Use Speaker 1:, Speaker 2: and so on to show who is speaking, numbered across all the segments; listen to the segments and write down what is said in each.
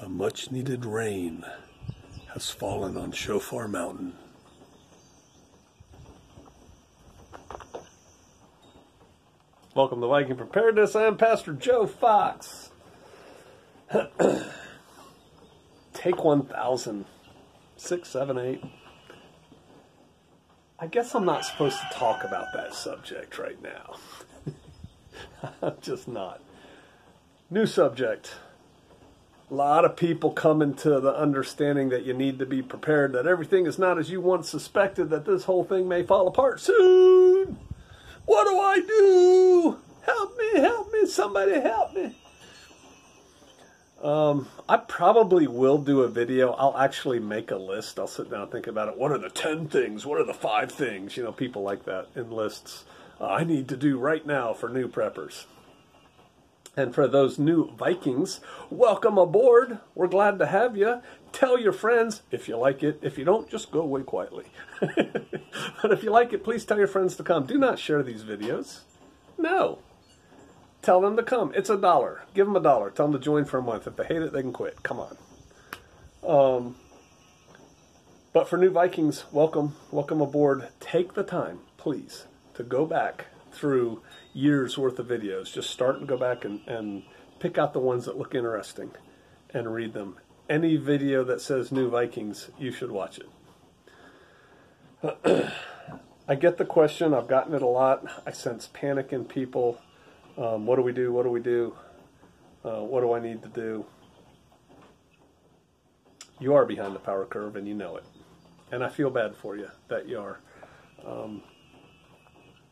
Speaker 1: A much-needed rain has fallen on Shofar Mountain. Welcome to Viking Preparedness. I'm Pastor Joe Fox. Take 1,000. 6, 7, 8. I guess I'm not supposed to talk about that subject right now. I'm just not. New subject. A lot of people come into the understanding that you need to be prepared, that everything is not as you once suspected, that this whole thing may fall apart soon. What do I do? Help me, somebody help me. I probably will do a video. I'll actually make a list. I'll sit down and think about it. What are the 10 things? What are the 5 things? You know, people like that in lists. I need to do right now for new preppers. And for those new Vikings, welcome aboard. We're glad to have you. Tell your friends if you like it. If you don't, just go away quietly. But if you like it, please tell your friends to come. Do not share these videos. No. Tell them to come. It's $1. Give them $1. Tell them to join for a month. If they hate it, they can quit. Come on. But for new Vikings, welcome. Welcome aboard. Take the time, please, to go back through years worth of videos. Just start and go back and pick out the ones that look interesting and read them. Any video that says New Vikings, you should watch it. I get the question. I've gotten it a lot. I sense panic in people. What do we do? What do we do? What do I need to do? You are behind the power curve and you know it. And I feel bad for you that you are.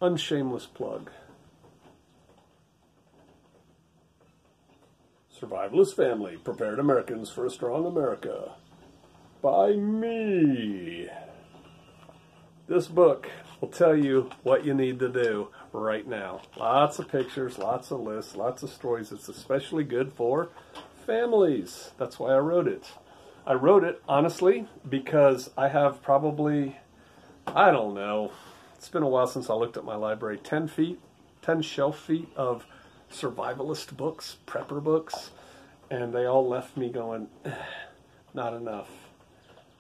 Speaker 1: Unshameless plug. Survivalist Family, Prepared Americans for a Strong America. By me. This book will tell you what you need to do right now. Lots of pictures, lots of lists, lots of stories. It's especially good for families. That's why I wrote it. I wrote it, honestly, because I have probably, I don't know, it's been a while since I looked at my library, 10 shelf feet of survivalist books, prepper books, and they all left me going, not enough.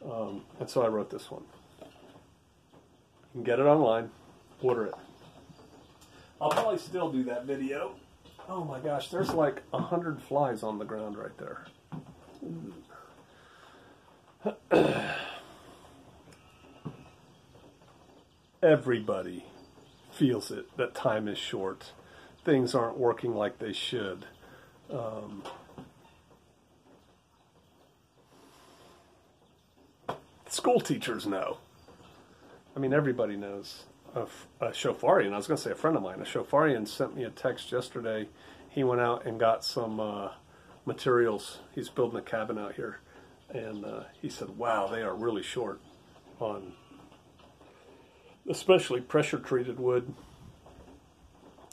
Speaker 1: And so I wrote this one. You can get it online, order it. I'll probably still do that video. Oh my gosh, there's like 100 flies on the ground right there. Everybody feels it, that time is short. Things aren't working like they should. School teachers know. I mean, everybody knows. A Shofarian, I was going to say a friend of mine, a Shofarian sent me a text yesterday. He went out and got some materials. He's building a cabin out here. And he said, wow, they are really short on especially pressure-treated wood.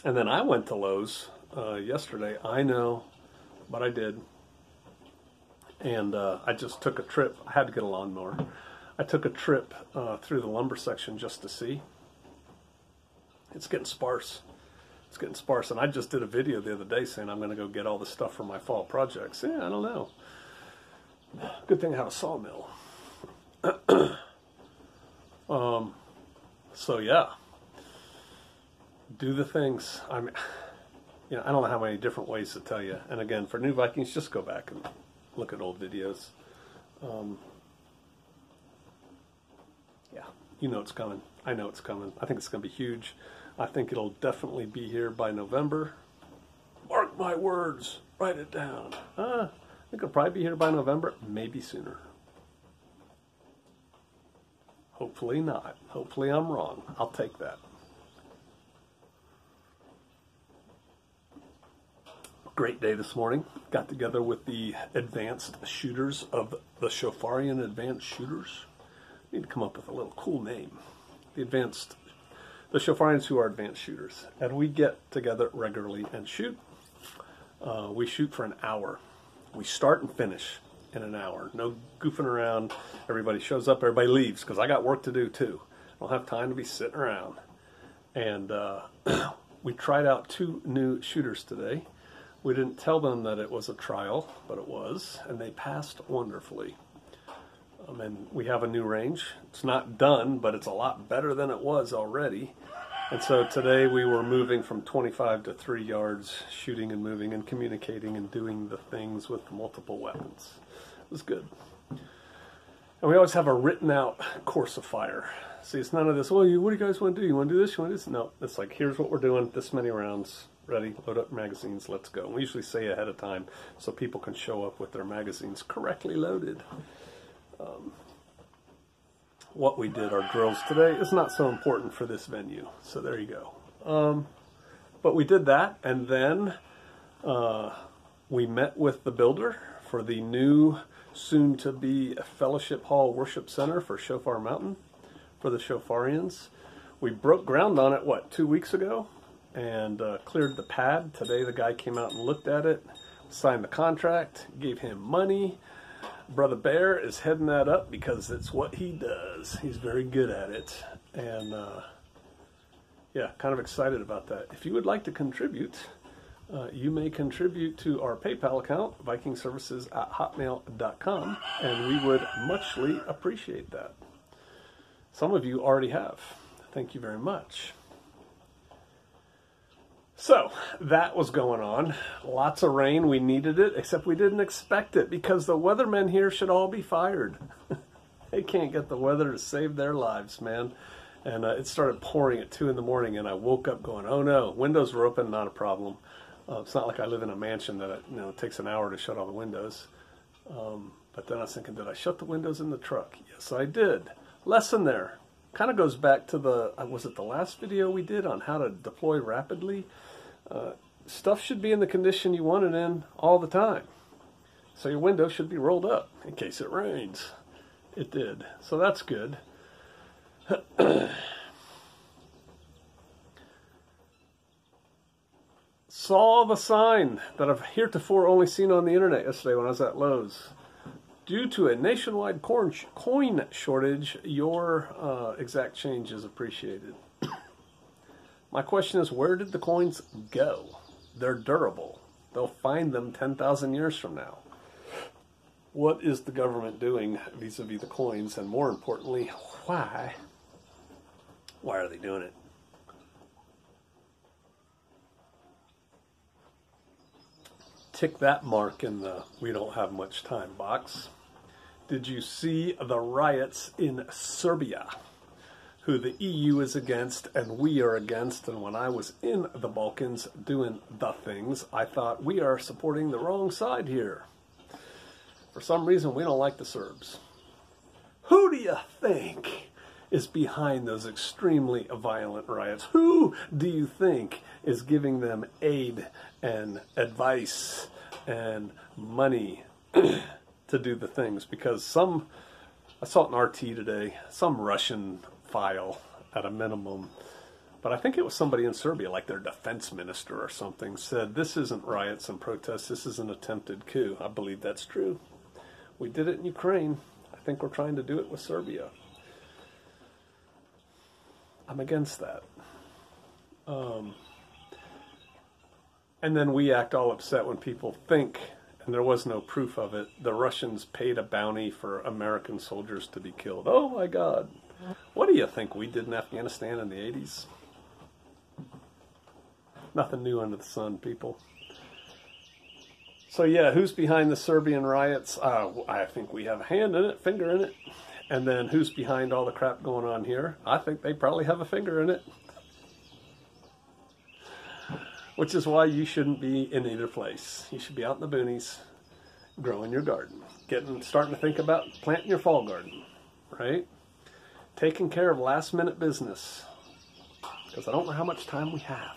Speaker 1: And then I went to Lowe's yesterday. I know, but I did. And I just took a trip. I had to get a lawnmower. I took a trip through the lumber section just to see. It's getting sparse. It's getting sparse. And I just did a video the other day saying I'm going to go get all the stuff for my fall projects. Yeah, I don't know. Good thing I have a sawmill. So yeah, do the things. I mean, you know, I don't know how many different ways to tell you. And again, for new Vikings, just go back and look at old videos. Yeah, you know it's coming. I know it's coming. I think it's going to be huge. I think it'll definitely be here by November. Mark my words. Write it down. I think it'll probably be here by November, maybe sooner. Hopefully not. Hopefully I'm wrong. I'll take that. Great day this morning. Got together with the advanced shooters of the Shofarian Advanced Shooters. Need to come up with a little cool name. The Shofarians who are advanced shooters. And we get together regularly and shoot. We shoot for an hour. We start and finish in an hour. No goofing around. Everybody shows up, everybody leaves, because I got work to do too. I don't have time to be sitting around. And we tried out 2 new shooters today. We didn't tell them that it was a trial, but it was, and they passed wonderfully. And we have a new range. It's not done, but it's a lot better than it was already. And so today we were moving from 25 to 3 yards, shooting and moving and communicating and doing the things with multiple weapons. It was good. And we always have a written out course of fire. See, it's none of this, well, what do you guys want to do? You want to do this? You want to do this? No, it's like, here's what we're doing, this many rounds, ready, load up magazines, let's go. And we usually say ahead of time so people can show up with their magazines correctly loaded. What we did, our drills today, is not so important for this venue. So there you go. But we did that, and then we met with the builder for the new, soon-to-be Fellowship Hall Worship Center for Shofar Mountain, for the Shofarians. We broke ground on it, 2 weeks ago, and cleared the pad. Today the guy came out and looked at it, signed the contract, gave him money. Brother Bear is heading that up because it's what he does. He's very good at it. And yeah, kind of excited about that. If you would like to contribute, you may contribute to our PayPal account, vikingservices@hotmail.com, and we would muchly appreciate that. Some of you already have. Thank you very much. So, that was going on. Lots of rain. We needed it, except we didn't expect it because the weathermen here should all be fired. They can't get the weather to save their lives, man. And it started pouring at 2 in the morning, and I woke up going, oh no, windows were open, not a problem. It's not like I live in a mansion that it takes an hour to shut all the windows. But then I was thinking, did I shut the windows in the truck? Yes, I did. Lesson there. Kind of goes back to was it the last video we did on how to deploy rapidly? Stuff should be in the condition you want it in all the time. So your window should be rolled up in case it rains. It did. So that's good. Saw the sign that I've heretofore only seen on the internet yesterday when I was at Lowe's. Due to a nationwide coin shortage, your exact change is appreciated. My question is, where did the coins go? They're durable. They'll find them 10,000 years from now. What is the government doing vis-a-vis the coins? And more importantly, why? Why are they doing it? Tick that mark in the we don't have much time box. Did you see the riots in Serbia? Who the EU is against and we are against. And when I was in the Balkans doing the things, I thought we are supporting the wrong side here. For some reason, we don't like the Serbs. Who do you think is behind those extremely violent riots? Who do you think is giving them aid and advice and money to do the things? Because I saw it in RT today, some Russian file at a minimum, but I think it was somebody in Serbia, like their defense minister or something, said this isn't riots and protests, this is an attempted coup. I believe that's true. We did it in Ukraine. I think we're trying to do it with Serbia. I'm against that. And then we act all upset when people think, and there was no proof of it, the Russians paid a bounty for American soldiers to be killed. Oh my God. What do you think we did in Afghanistan in the 80s? Nothing new under the sun, people. So yeah, who's behind the Serbian riots? I think we have a hand in it, finger in it. And then who's behind all the crap going on here? I think they probably have a finger in it. Which is why you shouldn't be in either place. You should be out in the boonies, growing your garden. Starting to think about planting your fall garden, right? Taking care of last minute business. Because I don't know how much time we have.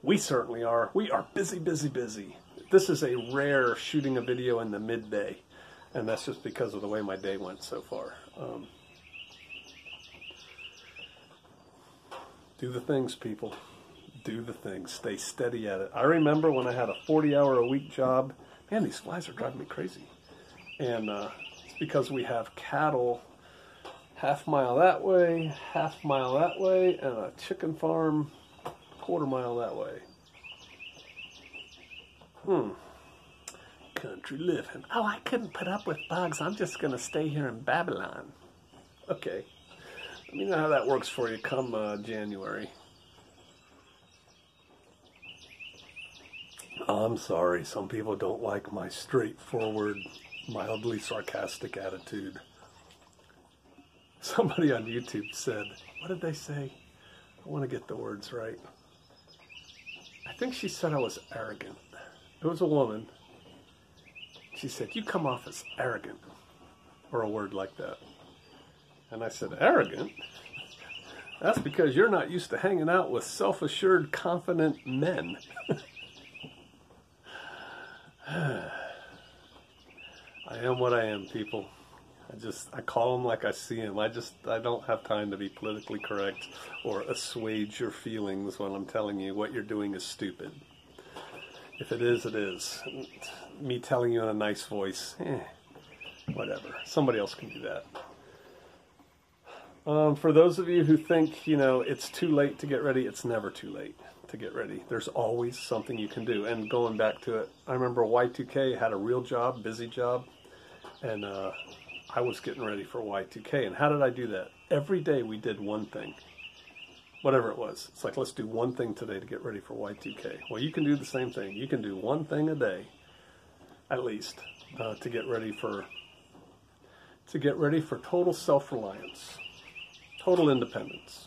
Speaker 1: We certainly are. We are busy, busy, busy. This is a rare shooting a video in the midday. And that's just because of the way my day went so far. Do the things, people. Do the things. Stay steady at it. I remember when I had a 40-hour-a-week job. Man, these flies are driving me crazy. And it's because we have cattle half-mile that way, half-mile that way, and a chicken farm quarter-mile that way. Country living. Oh, I couldn't put up with bugs. I'm just going to stay here in Babylon. Okay. Let me know how that works for you come January. I'm sorry. Some people don't like my straightforward, mildly sarcastic attitude. Somebody on YouTube said, what did they say? I want to get the words right. I think she said I was arrogant. It was a woman. She said, you come off as arrogant, or a word like that. And I said, arrogant? That's because you're not used to hanging out with self-assured, confident men. I am what I am, people. I call them like I see them. I don't have time to be politically correct or assuage your feelings when I'm telling you what you're doing is stupid. If it is, it is. Me telling you in a nice voice, whatever. Somebody else can do that. For those of you who think, it's too late to get ready, it's never too late to get ready. There's always something you can do. And going back to it, I remember Y2K had a real job, busy job, and I was getting ready for Y2K. And how did I do that? Every day we did one thing. Whatever it was. It's like, let's do one thing today to get ready for Y2K. Well, you can do the same thing. You can do one thing a day, at least, to get ready for total self-reliance, total independence.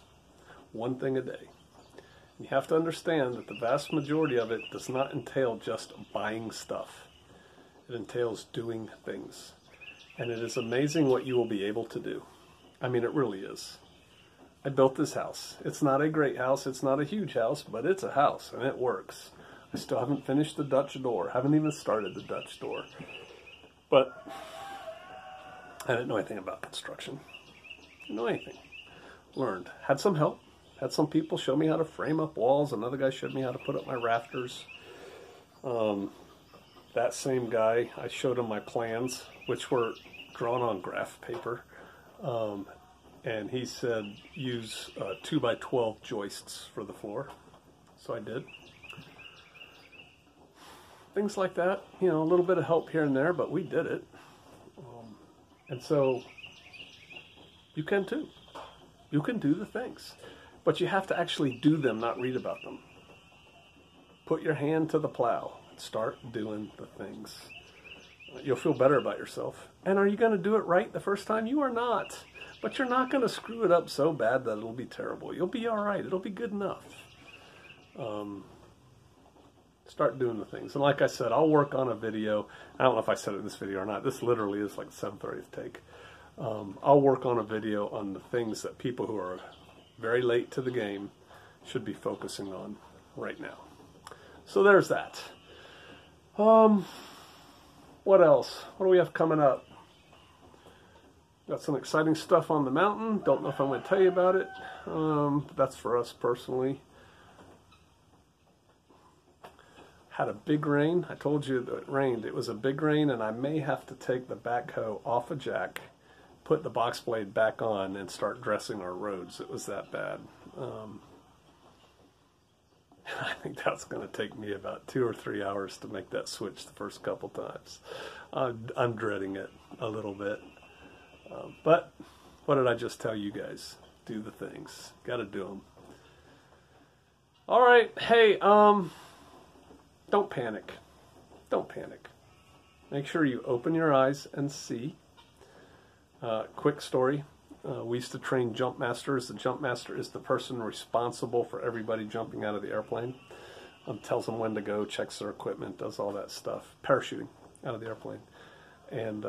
Speaker 1: One thing a day. You have to understand that the vast majority of it does not entail just buying stuff. It entails doing things. And it is amazing what you will be able to do. I mean, it really is. I built this house. It's not a great house. It's not a huge house, but it's a house, and it works. I still haven't finished the Dutch door. Haven't even started the Dutch door. But I didn't know anything about construction. Didn't know anything. Learned. Had some help. Had some people show me how to frame up walls. Another guy showed me how to put up my rafters. That same guy, I showed him my plans, which were drawn on graph paper. And he said, use 2x12 joists for the floor. So I did. Things like that. A little bit of help here and there, but we did it. And so you can too. You can do the things. But you have to actually do them, not read about them. Put your hand to the plow. Start doing the things. You'll feel better about yourself. And are you going to do it right the first time? You are not. But you're not going to screw it up so bad that it'll be terrible. You'll be all right. It'll be good enough. Start doing the things. And like I said, I'll work on a video. I don't know if I said it in this video or not. This literally is like the 7/30th take. I'll work on a video on the things that people who are very late to the game should be focusing on right now. So there's that. What else? What do we have coming up? Got some exciting stuff on the mountain. Don't know if I'm going to tell you about it. That's for us personally. Had a big rain. I told you that it rained. It was a big rain, and I may have to take the backhoe off a jack, put the box blade back on, and start dressing our roads. It was that bad. I think that's going to take me about 2 or 3 hours to make that switch the first couple times. I'm dreading it a little bit. But what did I just tell you guys? Do the things. Got to do them. All right. Hey, don't panic. Don't panic. Make sure you open your eyes and see. Quick story. We used to train jump masters. The jump master is the person responsible for everybody jumping out of the airplane. Tells them when to go, checks their equipment, does all that stuff. Parachuting out of the airplane. And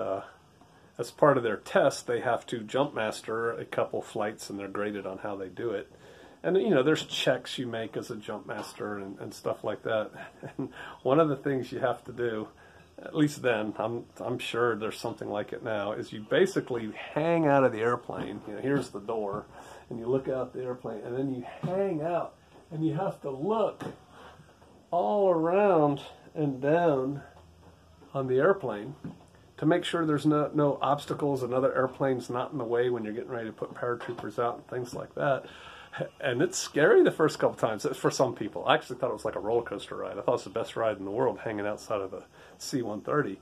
Speaker 1: as part of their test, they have to jump master a couple flights, and they're graded on how they do it. And, there's checks you make as a jump master and stuff like that. And one of the things you have to do, at least then, I'm sure there's something like it now, is you basically hang out of the airplane. Here's the door, and you look out the airplane, and then you hang out, and you have to look all around and down on the airplane to make sure there's no obstacles and other airplanes not in the way when you're getting ready to put paratroopers out and things like that. And it's scary the first couple times for some people. I actually thought it was like a roller coaster ride. I thought it was the best ride in the world, hanging outside of the C-130.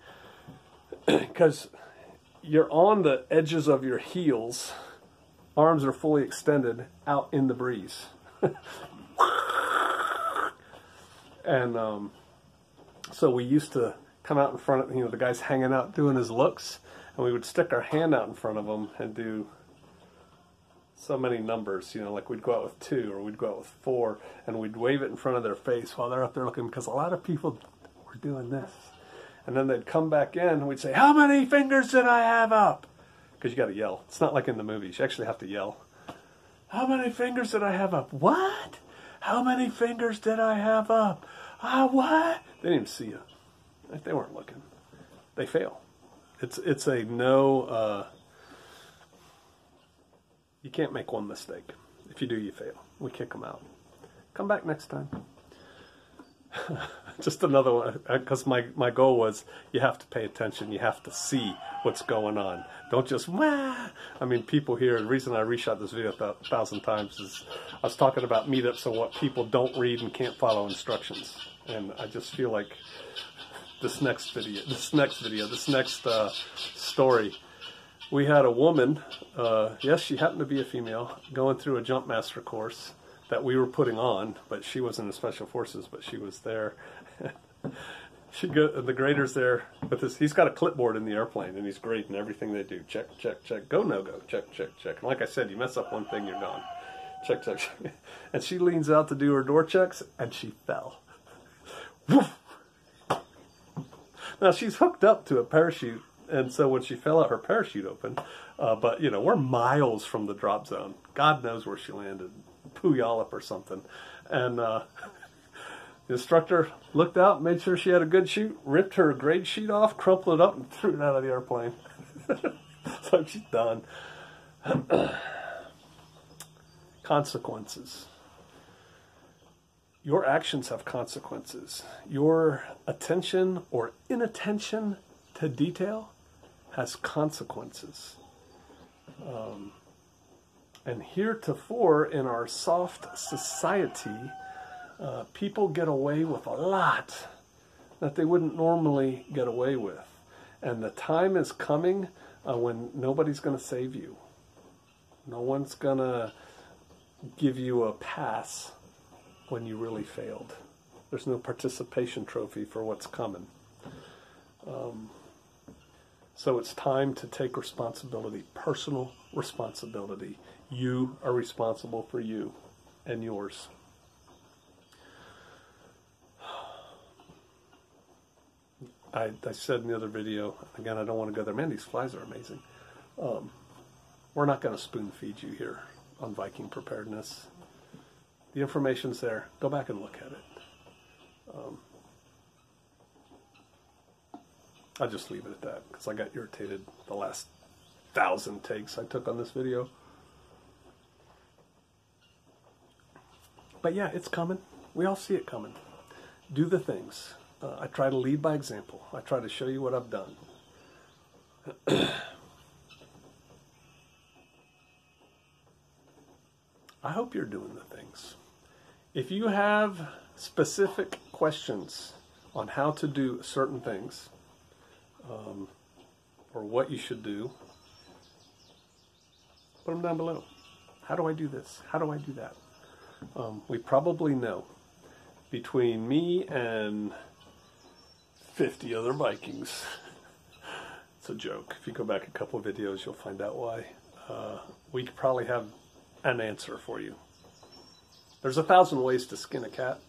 Speaker 1: Because you're on the edges of your heels, arms are fully extended out in the breeze. And so we used to come out in front of, you know, the guy's hanging out doing his looks, and we would stick our hand out in front of him and do so many numbers, you know, like we'd go out with 2 or we'd go out with 4, and we'd wave it in front of their face while they're up there looking, because a lot of people were doing this. And then they'd come back in and we'd say, how many fingers did I have up? Because you got to yell. It's not like in the movies. You actually have to yell. How many fingers did I have up? What? How many fingers did I have up? What? They didn't even see you. If they weren't looking, they fail. It's a no, you can't make one mistake. If you do, you fail. We kick them out. Come back next time. Just another one, because my goal was you have to pay attention. You have to see what's going on. Don't just, wah! I mean, people here, the reason I reshot this video 1,000 times is I was talking about meetups and what people don't read and can't follow instructions. And I just feel like this next story, we had a woman, yes, she happened to be a female, going through a jump master course that we were putting on, but she wasn't in Special Forces, but she was there. The grader's there with his, he's got a clipboard in the airplane, and he's grading everything they do. Check, check, check, go, no go, check, check, check. And like I said, you mess up one thing, you're gone. Check, check, check. And she leans out to do her door checks, and she fell. Woof! Now, she's hooked up to a parachute, and so when she fell out, her parachute opened. But, you know, we're miles from the drop zone. God knows where she landed. Puyallup or something. And the instructor looked out, made sure she had a good chute, ripped her grade sheet off, crumpled it up, and threw it out of the airplane. So she's done. Consequences. Your actions have consequences. Your attention or inattention to detail has consequences. And heretofore in our soft society, people get away with a lot that they wouldn't normally get away with. And the time is coming when nobody's going to save you. No one's going to give you a pass when you really failed. There's no participation trophy for what's coming. So it's time to take responsibility, personal responsibility. You are responsible for you and yours. I said in the other video, again, I don't want to go there. Man, these flies are amazing. We're not going to spoon feed you here on Viking preparedness. The information's there. Go back and look at it. I'll just leave it at that because I got irritated the last 1,000 takes I took on this video. But yeah, it's coming. We all see it coming. Do the things. I try to lead by example. I try to show you what I've done. I hope you're doing the things. If you have specific questions on how to do certain things, or what you should do, put them down below. How do I do this? How do I do that? We probably know. Between me and 50 other Vikings. It's a joke. If you go back a couple of videos, you'll find out why. We could probably have an answer for you. There's 1,000 ways to skin a cat.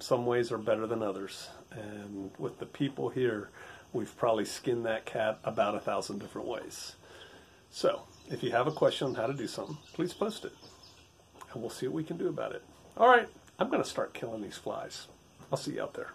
Speaker 1: Some ways are better than others. And with the people here, we've probably skinned that cat about 1,000 different ways. So, if you have a question on how to do something, please post it. And we'll see what we can do about it. All right, I'm going to start killing these flies. I'll see you out there.